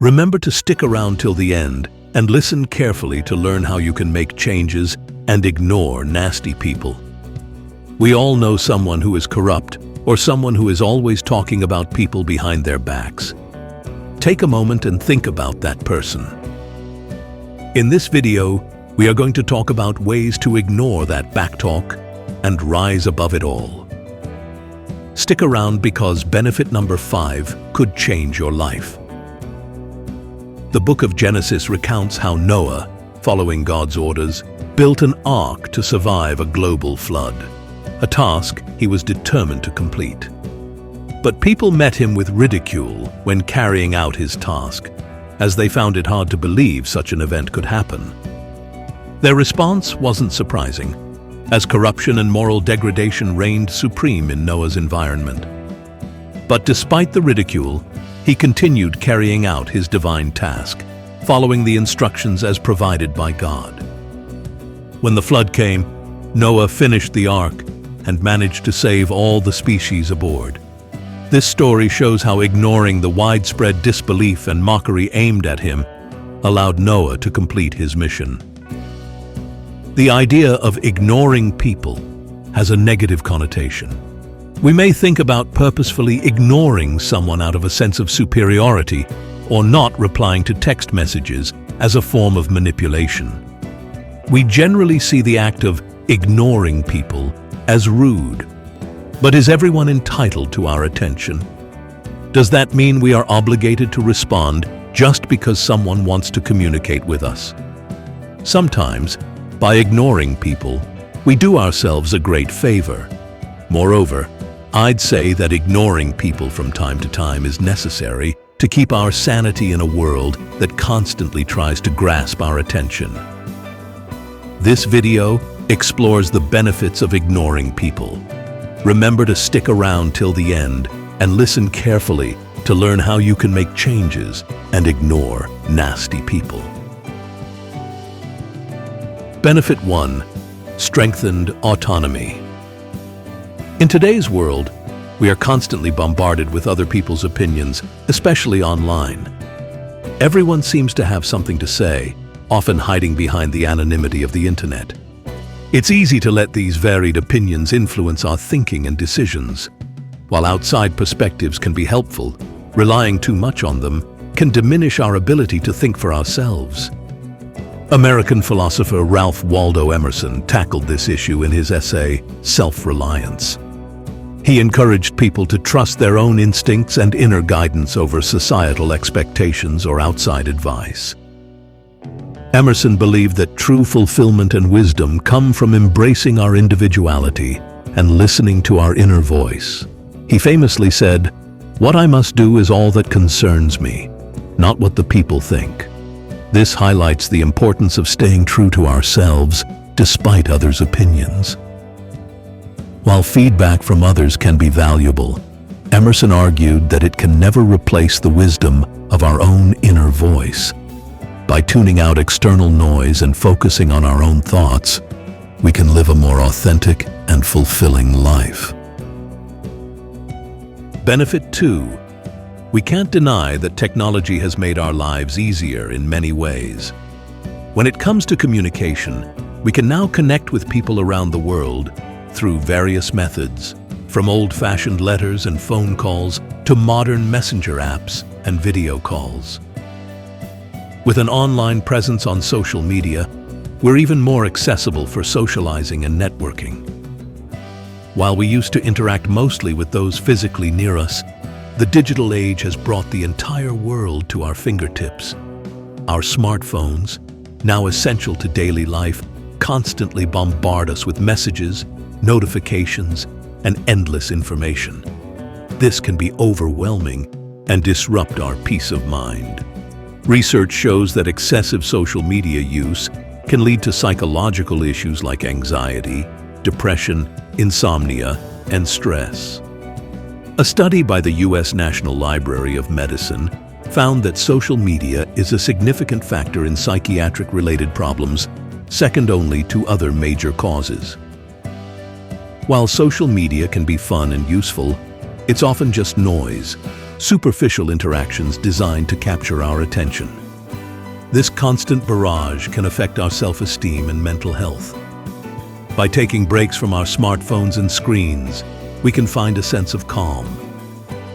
Remember to stick around till the end and listen carefully to learn how you can make changes and ignore nasty people. We all know someone who is corrupt or someone who is always talking about people behind their backs. Take a moment and think about that person. In this video, we are going to talk about ways to ignore that backtalk and rise above it all. Stick around because benefit number 5 could change your life. The book of Genesis recounts how Noah, following God's orders, built an ark to survive a global flood, a task he was determined to complete. But people met him with ridicule when carrying out his task, as they found it hard to believe such an event could happen. Their response wasn't surprising, as corruption and moral degradation reigned supreme in Noah's environment. But despite the ridicule, he continued carrying out his divine task, following the instructions as provided by God. When the flood came, Noah finished the ark and managed to save all the species aboard. This story shows how ignoring the widespread disbelief and mockery aimed at him allowed Noah to complete his mission. The idea of ignoring people has a negative connotation. We may think about purposefully ignoring someone out of a sense of superiority or not replying to text messages as a form of manipulation. We generally see the act of ignoring people as rude. But is everyone entitled to our attention? Does that mean we are obligated to respond just because someone wants to communicate with us? Sometimes, by ignoring people, we do ourselves a great favor. Moreover, I'd say that ignoring people from time to time is necessary to keep our sanity in a world that constantly tries to grasp our attention. This video explores the benefits of ignoring people. Remember to stick around till the end and listen carefully to learn how you can make changes and ignore nasty people. Benefit 1. Strengthened autonomy. In today's world, we are constantly bombarded with other people's opinions, especially online. Everyone seems to have something to say, often hiding behind the anonymity of the internet. It's easy to let these varied opinions influence our thinking and decisions. While outside perspectives can be helpful, relying too much on them can diminish our ability to think for ourselves. American philosopher Ralph Waldo Emerson tackled this issue in his essay, Self-Reliance. He encouraged people to trust their own instincts and inner guidance over societal expectations or outside advice. Emerson believed that true fulfillment and wisdom come from embracing our individuality and listening to our inner voice. He famously said, "What I must do is all that concerns me, not what the people think." This highlights the importance of staying true to ourselves despite others' opinions. While feedback from others can be valuable, Emerson argued that it can never replace the wisdom of our own inner voice. By tuning out external noise and focusing on our own thoughts, we can live a more authentic and fulfilling life. Benefit 2. We can't deny that technology has made our lives easier in many ways. When it comes to communication, we can now connect with people around the world through various methods, from old-fashioned letters and phone calls to modern messenger apps and video calls. With an online presence on social media, we're even more accessible for socializing and networking. While we used to interact mostly with those physically near us, the digital age has brought the entire world to our fingertips. Our smartphones, now essential to daily life, constantly bombard us with messages, notifications, and endless information. This can be overwhelming and disrupt our peace of mind. Research shows that excessive social media use can lead to psychological issues like anxiety, depression, insomnia, and stress. A study by the U.S. National Library of Medicine found that social media is a significant factor in psychiatric-related problems, second only to other major causes. While social media can be fun and useful, it's often just noise, superficial interactions designed to capture our attention. This constant barrage can affect our self-esteem and mental health. By taking breaks from our smartphones and screens, we can find a sense of calm.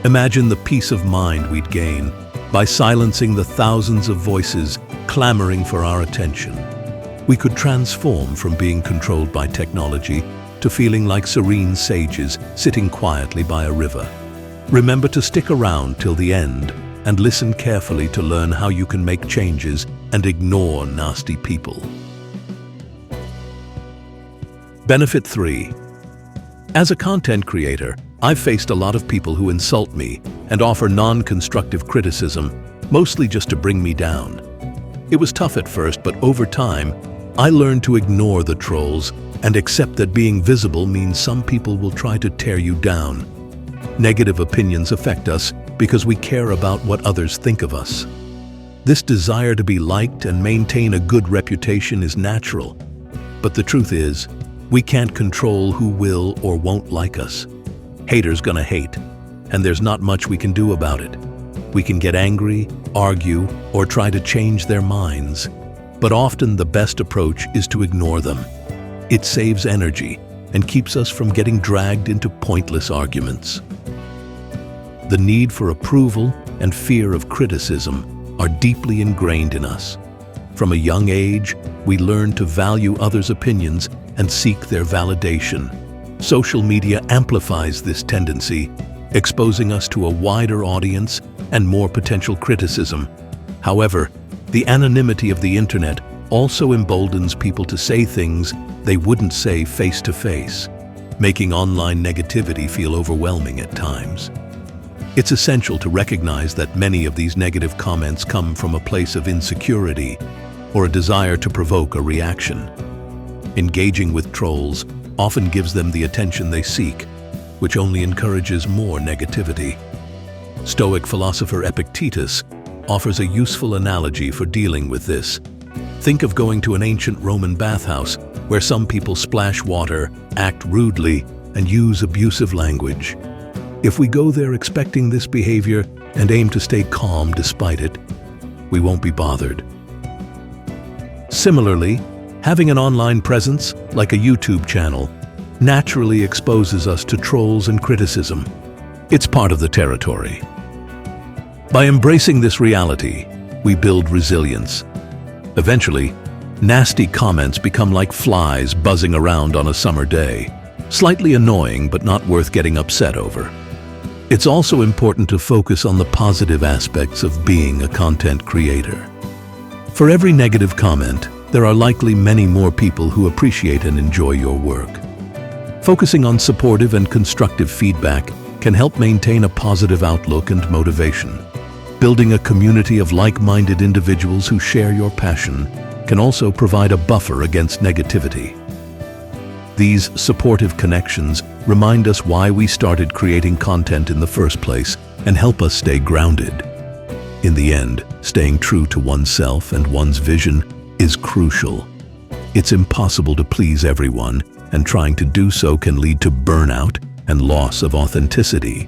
Imagine the peace of mind we'd gain by silencing the thousands of voices clamoring for our attention. We could transform from being controlled by technology to feeling like serene sages sitting quietly by a river. Remember to stick around till the end and listen carefully to learn how you can make changes and ignore nasty people. Benefit 3. As a content creator, I've faced a lot of people who insult me and offer non-constructive criticism, mostly just to bring me down. It was tough at first, but over time, I learned to ignore the trolls and accept that being visible means some people will try to tear you down. Negative opinions affect us because we care about what others think of us. This desire to be liked and maintain a good reputation is natural, but the truth is, we can't control who will or won't like us. Haters gonna hate, and there's not much we can do about it. We can get angry, argue, or try to change their minds, but often the best approach is to ignore them. It saves energy and keeps us from getting dragged into pointless arguments. The need for approval and fear of criticism are deeply ingrained in us. From a young age, we learn to value others' opinions and seek their validation. Social media amplifies this tendency, exposing us to a wider audience and more potential criticism. However, the anonymity of the internet also emboldens people to say things they wouldn't say face-to-face, making online negativity feel overwhelming at times. It's essential to recognize that many of these negative comments come from a place of insecurity or a desire to provoke a reaction. Engaging with trolls often gives them the attention they seek, which only encourages more negativity. Stoic philosopher Epictetus offers a useful analogy for dealing with this. Think of going to an ancient Roman bathhouse where some people splash water, act rudely, and use abusive language. If we go there expecting this behavior and aim to stay calm despite it, we won't be bothered. Similarly, having an online presence, like a YouTube channel, naturally exposes us to trolls and criticism. It's part of the territory. By embracing this reality, we build resilience. Eventually, nasty comments become like flies buzzing around on a summer day, slightly annoying but not worth getting upset over. It's also important to focus on the positive aspects of being a content creator. For every negative comment, there are likely many more people who appreciate and enjoy your work. Focusing on supportive and constructive feedback can help maintain a positive outlook and motivation. Building a community of like-minded individuals who share your passion can also provide a buffer against negativity. These supportive connections remind us why we started creating content in the first place and help us stay grounded. In the end, staying true to oneself and one's vision is crucial. It's impossible to please everyone, and trying to do so can lead to burnout and loss of authenticity.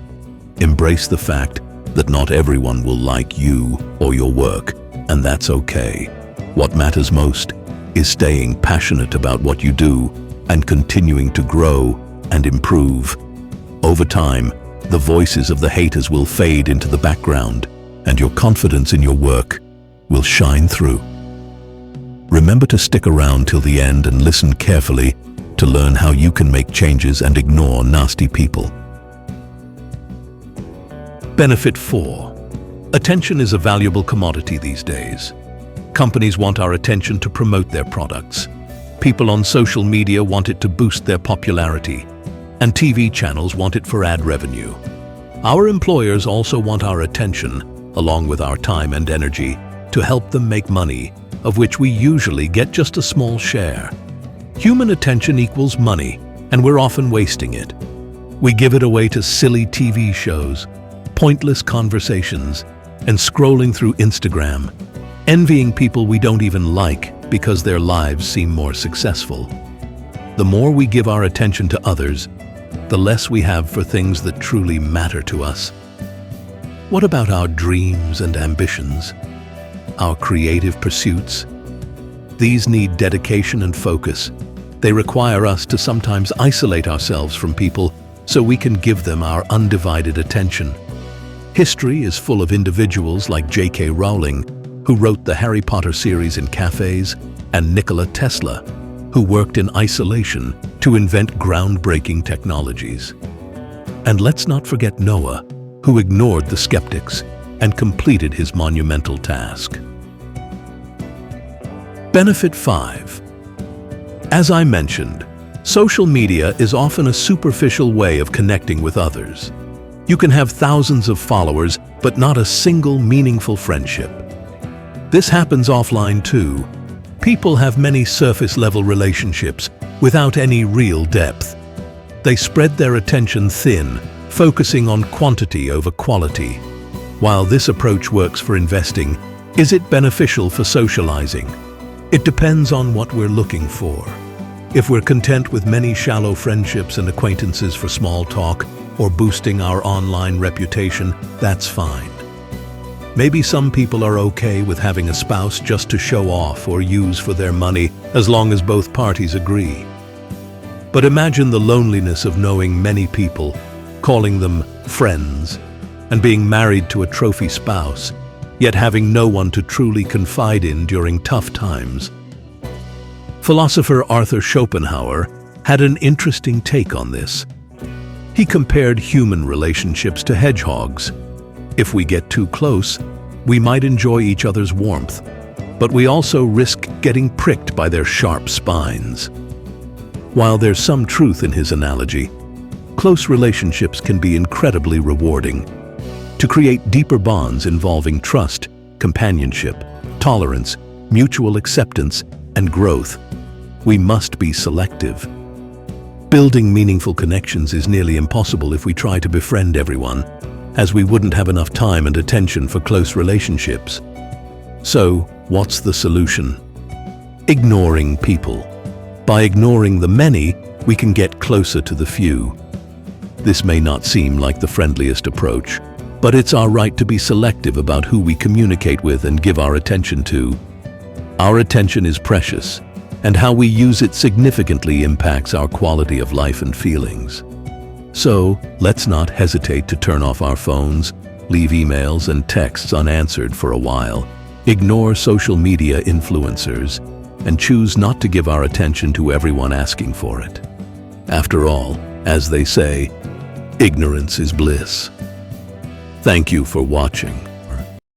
Embrace the fact that not everyone will like you or your work, and that's okay. What matters most is staying passionate about what you do and continuing to grow and improve. Over time, the voices of the haters will fade into the background, and your confidence in your work will shine through. Remember to stick around till the end and listen carefully to learn how you can make changes and ignore nasty people. Benefit 4. Attention is a valuable commodity these days. Companies want our attention to promote their products. People on social media want it to boost their popularity, and TV channels want it for ad revenue. Our employers also want our attention, along with our time and energy, to help them make money, of which we usually get just a small share. Human attention equals money, and we're often wasting it. We give it away to silly TV shows, pointless conversations, and scrolling through Instagram, envying people we don't even like because their lives seem more successful. The more we give our attention to others, the less we have for things that truly matter to us. What about our dreams and ambitions? Our creative pursuits? These need dedication and focus. They require us to sometimes isolate ourselves from people so we can give them our undivided attention. History is full of individuals like J.K. Rowling, who wrote the Harry Potter series in cafes, and Nikola Tesla, who worked in isolation to invent groundbreaking technologies. And let's not forget Noah, who ignored the skeptics and completed his monumental task. Benefit 5. As I mentioned, social media is often a superficial way of connecting with others. You can have thousands of followers, but not a single meaningful friendship. This happens offline too. People have many surface-level relationships without any real depth. They spread their attention thin, focusing on quantity over quality. While this approach works for investing, is it beneficial for socializing? It depends on what we're looking for. If we're content with many shallow friendships and acquaintances for small talk or boosting our online reputation, that's fine. Maybe some people are okay with having a spouse just to show off or use for their money, as long as both parties agree. But imagine the loneliness of knowing many people, calling them friends, and being married to a trophy spouse, yet having no one to truly confide in during tough times. Philosopher Arthur Schopenhauer had an interesting take on this. He compared human relationships to hedgehogs. If we get too close, we might enjoy each other's warmth, but we also risk getting pricked by their sharp spines. While there's some truth in his analogy, close relationships can be incredibly rewarding. To create deeper bonds involving trust, companionship, tolerance, mutual acceptance, and growth, we must be selective. Building meaningful connections is nearly impossible if we try to befriend everyone, as we wouldn't have enough time and attention for close relationships. So, what's the solution? Ignoring people. By ignoring the many, we can get closer to the few. This may not seem like the friendliest approach, but it's our right to be selective about who we communicate with and give our attention to. Our attention is precious, and how we use it significantly impacts our quality of life and feelings. So, let's not hesitate to turn off our phones, leave emails and texts unanswered for a while, ignore social media influencers, and choose not to give our attention to everyone asking for it. After all, as they say, ignorance is bliss. Thank you for watching.